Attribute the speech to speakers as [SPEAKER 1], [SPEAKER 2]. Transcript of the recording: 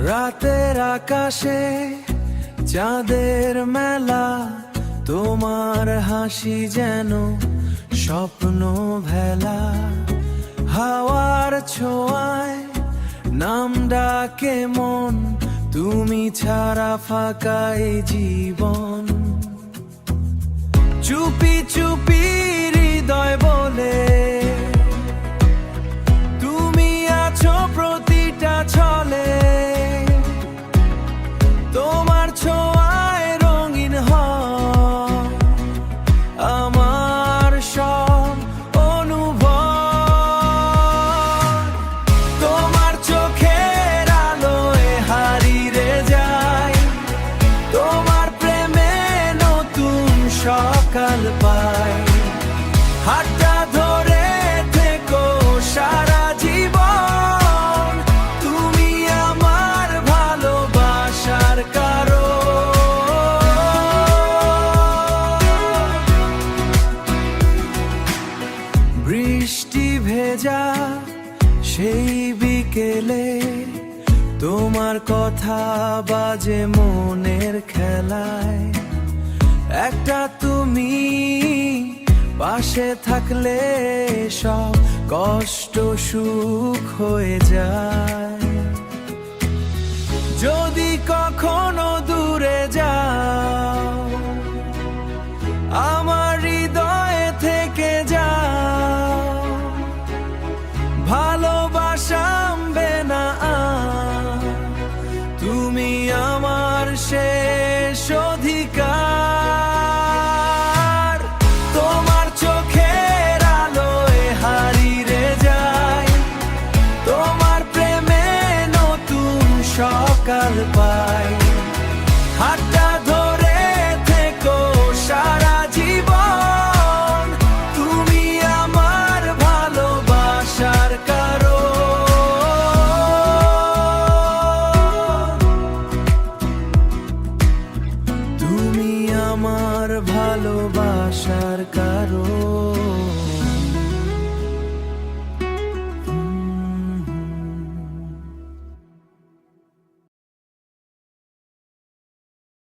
[SPEAKER 1] রাতের আকাশে চাঁদের মেলা, তোমার হাসি যেন স্বপ্ন ভেলা। হাওয়ার ছোঁয়ায় নাম ডাকে মন, তুমি ছাড়া ফাঁকাই জীবন। চুপি চুপি হৃদয় বলে তুমি আছো প্রতিটা ছলে। তোমার ছোঁয়ায় রঙিন হয় আমার সব অনুভব। তোমার চোখের আলোয় হারিয়ে যায়, তোমার প্রেমে নতুন সকাল পাই। হাতটা ধরে থেকো সারা জীবন, তুমি আমার ভালোবাসার কারণ। বৃষ্টি ভেজা সেই বিকেলে তোমার কথা বাজে মনের খেলায়। একটা তুমি পাশে থাকলে সব কষ্ট সুখ হয়ে যায়। যদি কখনো দূরে যাও আমার হৃদয়ে থেকে যাও, ভালোবাসাবে না তুমি আমার শেষ অধিকার। তোমার চোখের আলোয় হারিয়ে যায়, তোমার প্রেমে নতুন সকাল পাই। হাতটা ধরে থেকো সারা জীবন, তুমি আমার ভালোবাসার কারণ। তুমি আমার ভালোবাসার কারণ।